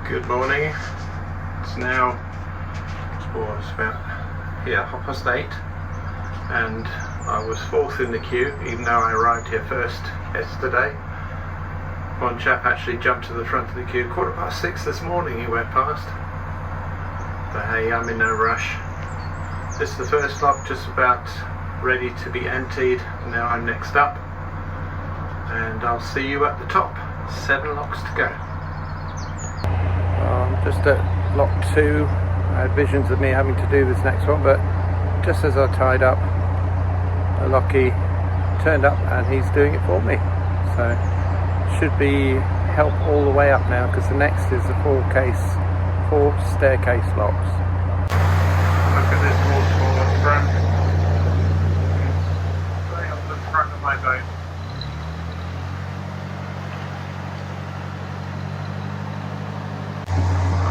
Good morning. It's now it's about 8:30, and I was fourth in the queue, even though I arrived here first yesterday. One chap actually jumped to the front of the queue 6:15 this morning. He went past, but hey, I'm in no rush. This is the first lock, just about ready to be emptied. Now I'm next up, and I'll see you at the top. 7 locks to go. Just at lock 2, I had visions of me having to do this next one, but just as I tied up, a lockie turned up and he's doing it for me. So should be help all the way up now, because the next is the 4 staircase locks. Look at this waterfall at the front. Right on the front of my boat.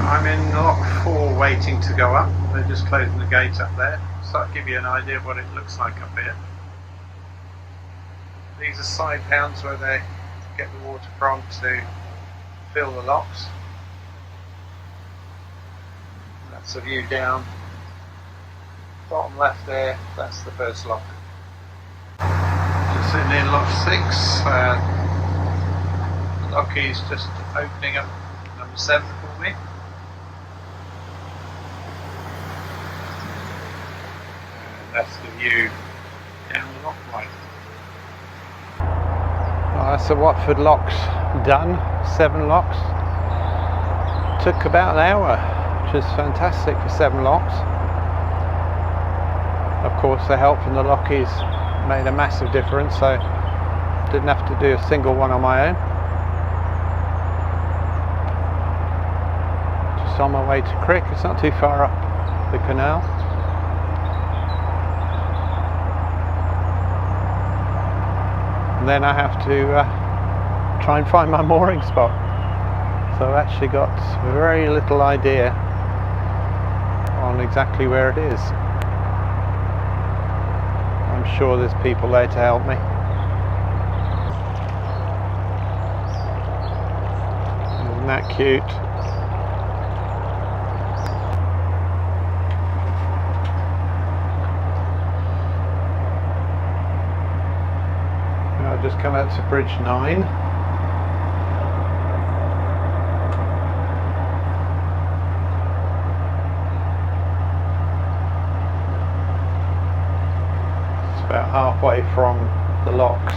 I'm in lock 4 waiting to go up. They're just closing the gate up there, so I'll give you an idea of what it looks like up here. These are side pounds where they get the water from to fill the locks. That's a view down. Bottom left there, that's the first lock. Just sitting in lock 6. The lockie's just opening up number 7 for me. That's the view down the lock right. Well, that's the Watford Locks done. 7 locks. Took about an hour, which is fantastic for 7 locks. Of course, the help from the lockies made a massive difference, so didn't have to do a single one on my own. Just on my way to Crick. It's not too far up the canal. And then I have to try and find my mooring spot. So I've actually got very little idea on exactly where it is. I'm sure there's people there to help me. Isn't that cute? Just come out to bridge 9. It's about halfway from the locks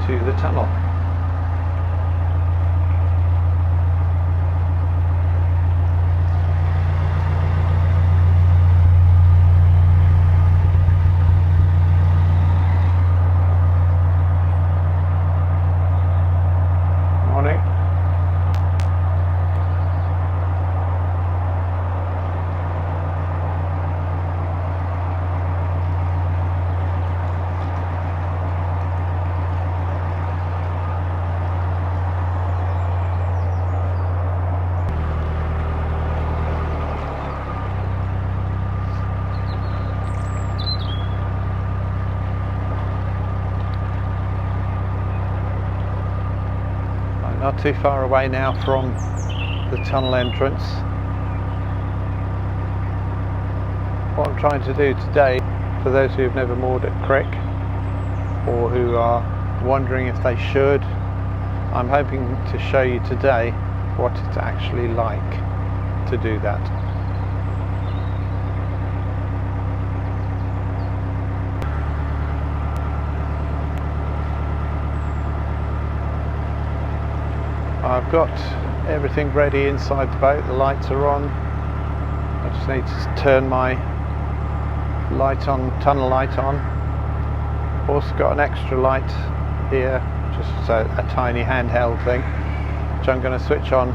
to the tunnel. Not too far away now from the tunnel entrance. What I'm trying to do today, for those who have never moored at Crick or who are wondering if they should, I'm hoping to show you today what it's actually like to do that. I've got everything ready inside the boat. The lights are on. I just need to turn my light on, tunnel light on. Also got an extra light here, just a tiny handheld thing, which I'm going to switch on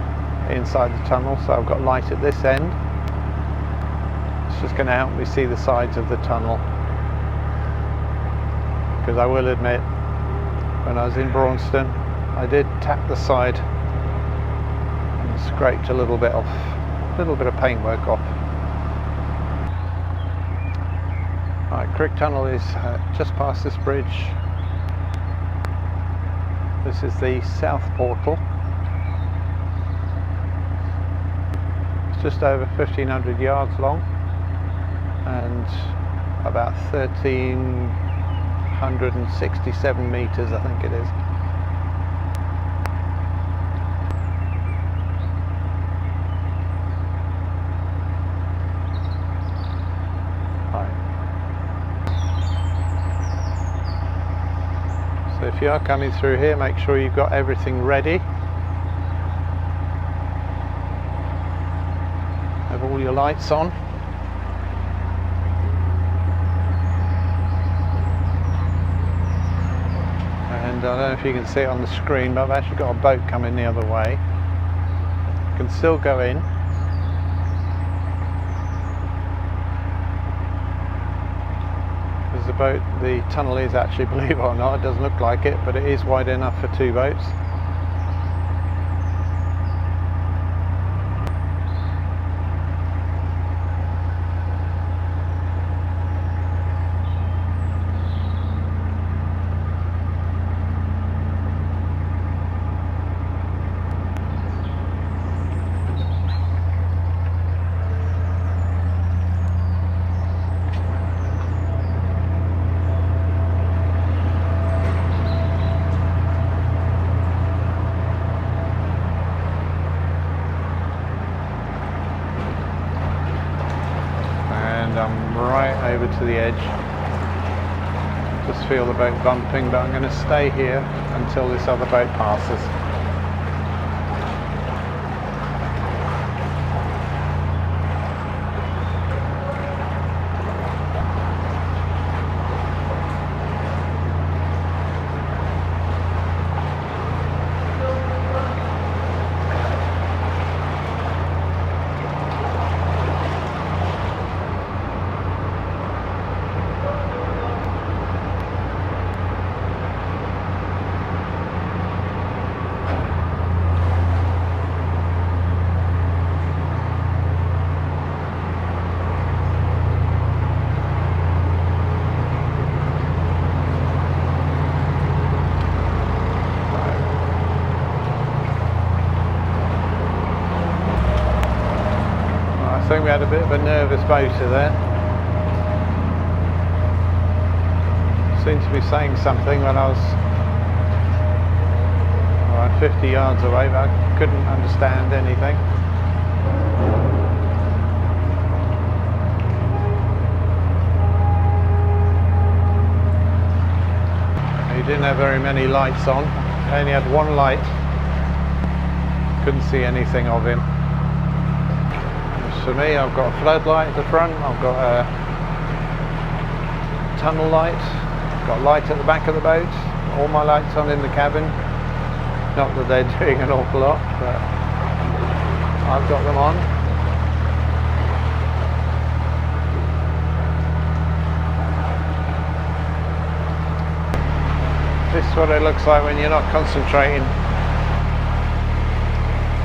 inside the tunnel. So I've got light at this end. It's just going to help me see the sides of the tunnel. Because I will admit, when I was in Braunston, I did tap the side and scraped a little bit of paintwork off. Right, Crick Tunnel is just past this bridge. This is the south portal. just over 1,500 yards long and about 1,367 meters, I think it is. So if you are coming through here, make sure you've got everything ready. Have all your lights on. And I don't know if you can see it on the screen, but I've actually got a boat coming the other way. You can still go in. Because the boat, the tunnel is actually, believe it or not, it doesn't look like it, but it is wide enough for 2 boats. I'm right over to the edge. Just feel the boat bumping, but I'm going to stay here until this other boat passes. I think we had a bit of a nervous boater there. Seemed to be saying something when I was around 50 yards away, but I couldn't understand anything. He didn't have very many lights on. He only had one light. Couldn't see anything of him. For me, I've got a floodlight at the front, I've got a tunnel light, got a light at the back of the boat, all my lights on in the cabin. Not that they're doing an awful lot, but I've got them on. This is what it looks like when you're not concentrating.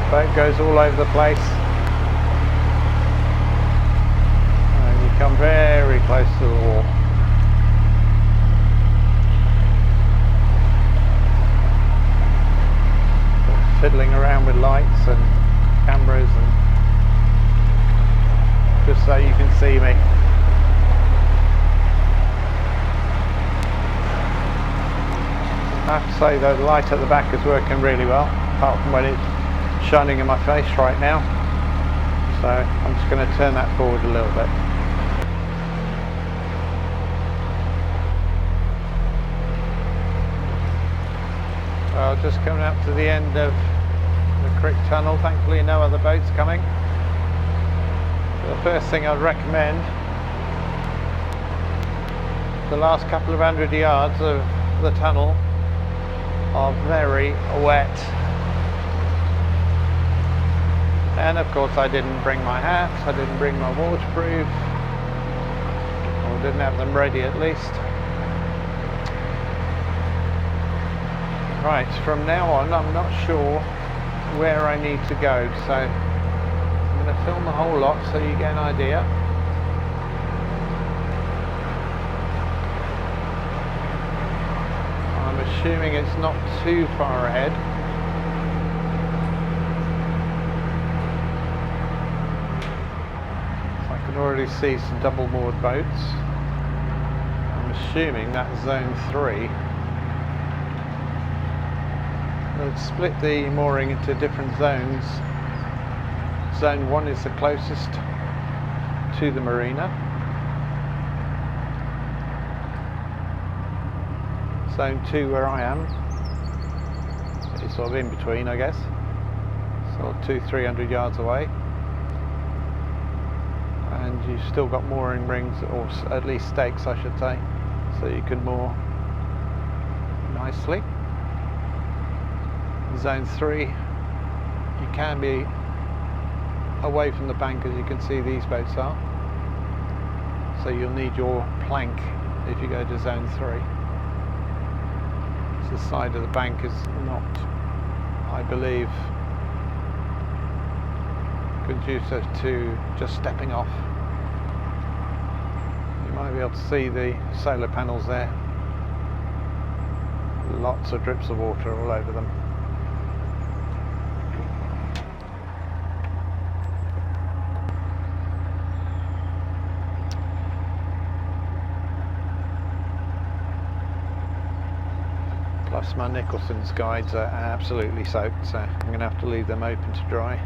The boat goes all over the place. Come very close to the wall. Fiddling around with lights and cameras and just so you can see me. I have to say though, the light at the back is working really well, apart from when it's shining in my face right now. So I'm just going to turn that forward a little bit. Just coming up to the end of the Crick Tunnel. Thankfully no other boats coming. The first thing I'd recommend, the last couple of 100 yards of the tunnel are very wet. And of course I didn't bring my hat, I didn't bring my waterproof, or didn't have them ready at least. Right, from now on I'm not sure where I need to go, so I'm going to film the whole lot so you get an idea. I'm assuming it's not too far ahead. already see some double moored boats. I'm assuming that's zone 3. They've split the mooring into different zones. Zone 1 is the closest to the marina. Zone 2, where I am, is sort of in between, I guess. Sort of 200-300 yards away. And you've still got mooring rings, or at least stakes I should say, so you can moor nicely. Zone 3, you can be away from the bank, as you can see these boats are, so you'll need your plank if you go to zone 3. So the side of the bank is not, I believe, conducive to just stepping off. You might be able to see the solar panels there. Lots of drips of water all over them. Plus my Nicholson's guides are absolutely soaked, so I'm going to have to leave them open to dry.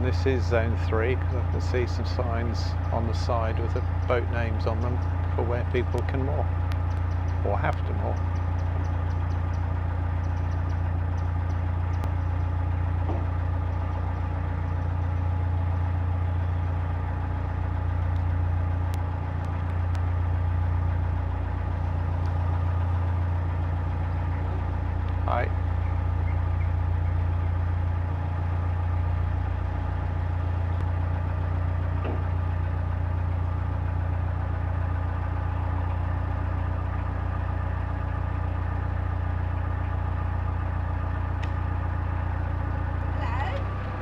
This is zone 3 because I can see some signs on the side with the boat names on them for where people can moor or have to moor. Hi.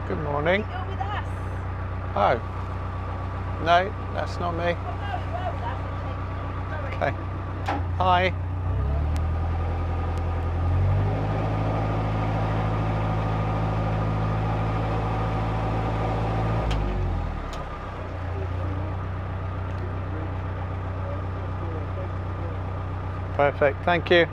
Good morning. You're with us. Oh. No, that's not me. Oh, no, you were with us, actually. Sorry. Okay. Hi. Perfect, thank you.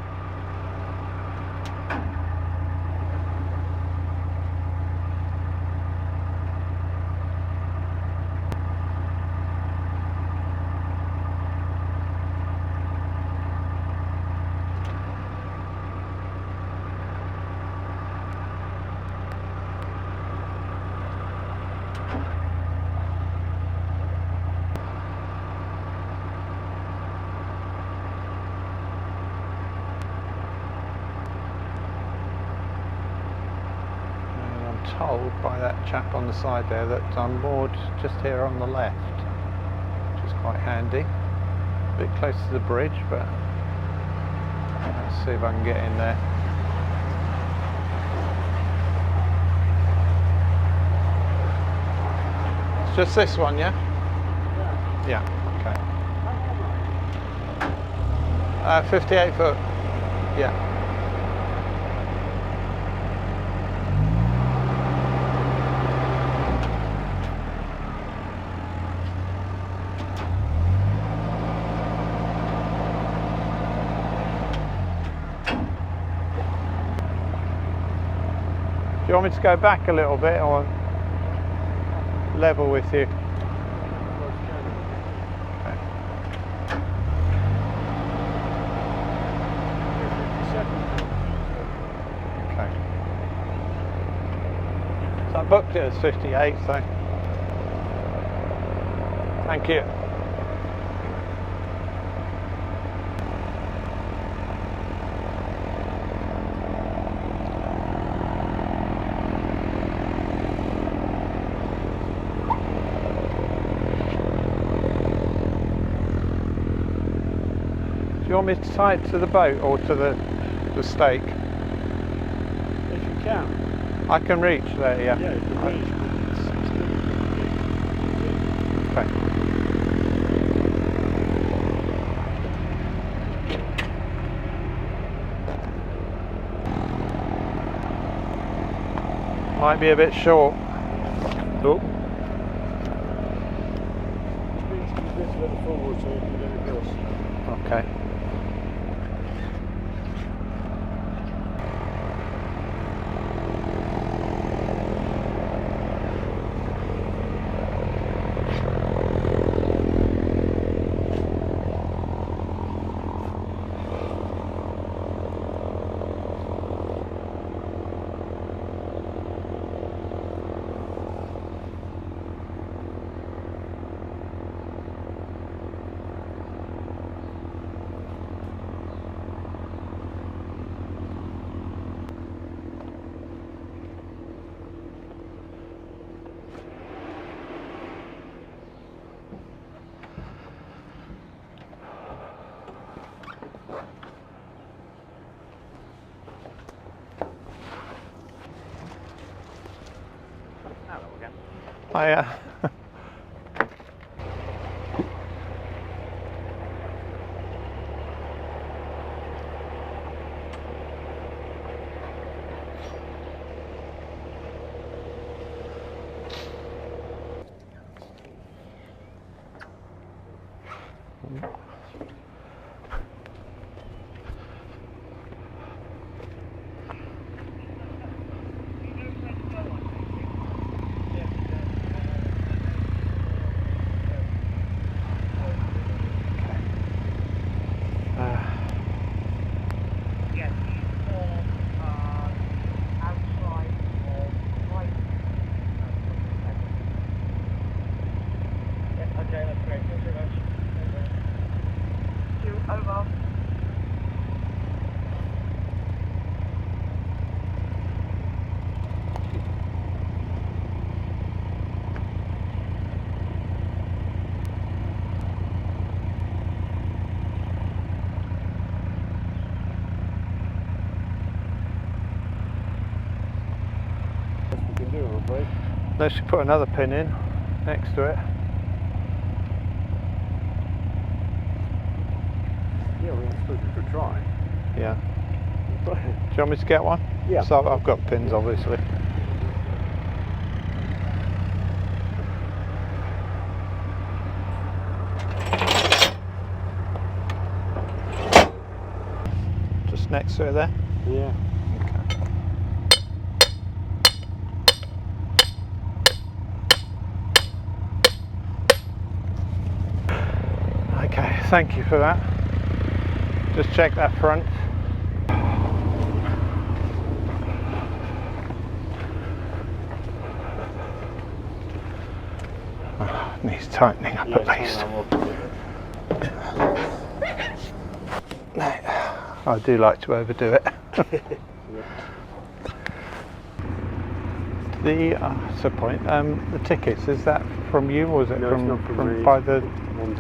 Told by that chap on the side there that I'm moored just here on the left, which is quite handy. A bit close to the bridge, but let's see if I can get in there. It's just this one, yeah? Yeah, okay. 58 foot, yeah. Do you want me to go back a little bit or level with you? Okay. Okay. So I booked it as 58, so thank you. you want me to tie it to the boat or to the stake? If you can. I can reach there, yeah. Yeah, you can reach, but it's good. Okay. Might be a bit short. Oh. It's a little forward so you can get across. Okay. Let's put another pin in next to it. Yeah, well, I suppose we could try. Yeah. Do you want me to get one? Yeah. So I've got pins, obviously. Just next to it there? Yeah. Okay, thank you for that. Just check that front. Oh, needs tightening up at least. I do like to overdo it. That's a point. The tickets, is that from you or is it No, from, it's not from me. by the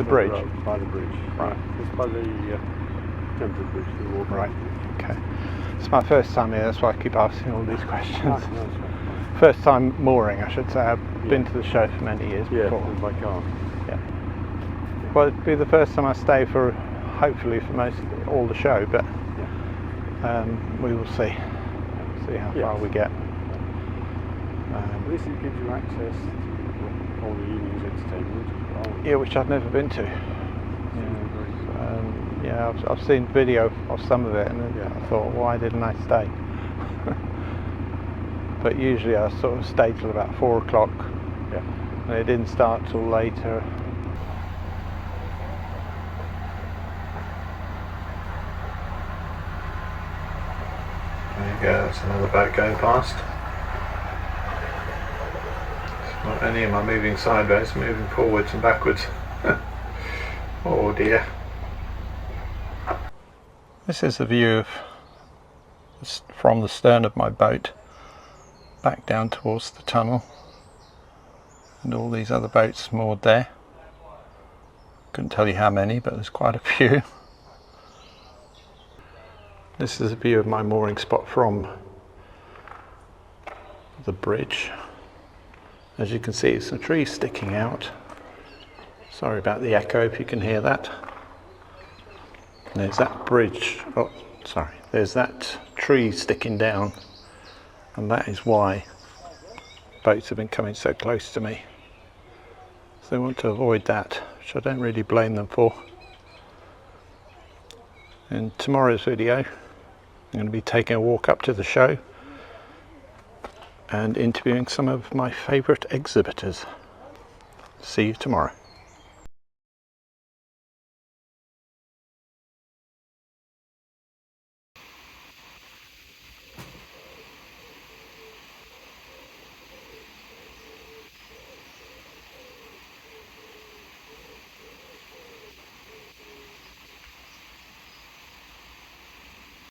bridge? By the bridge. Right. It's by the Temple Bridge. The water. Right. Okay. It's my first time here, that's why I keep asking all these questions. No, it's fine. First time mooring, I should say. I've been to the show for many years before. Yeah, by car. Yeah. Well, it'd be the first time I stay for, hopefully, for all the show, but we will see. See how far we get. At least it gives you access to all the evening's entertainment as well. Yeah, which I've never been to. Yeah, I've seen video of some of it, and I thought, why didn't I stay? But usually I sort of stay till about 4 o'clock. Yeah. And it didn't start till later. There you go, that's another boat going past. Not only am I moving sideways, moving forwards and backwards. Oh dear. This is the view from the stern of my boat back down towards the tunnel, and all these other boats moored there. Couldn't tell you how many, but there's quite a few. This is a view of my mooring spot from the bridge. As you can see, some trees sticking out. Sorry about the echo if you can hear that. And there's that bridge, oh sorry, there's that tree sticking down, and that is why boats have been coming so close to me. So they want to avoid that, which I don't really blame them for. In tomorrow's video, I'm going to be taking a walk up to the show and interviewing some of my favourite exhibitors. See you tomorrow.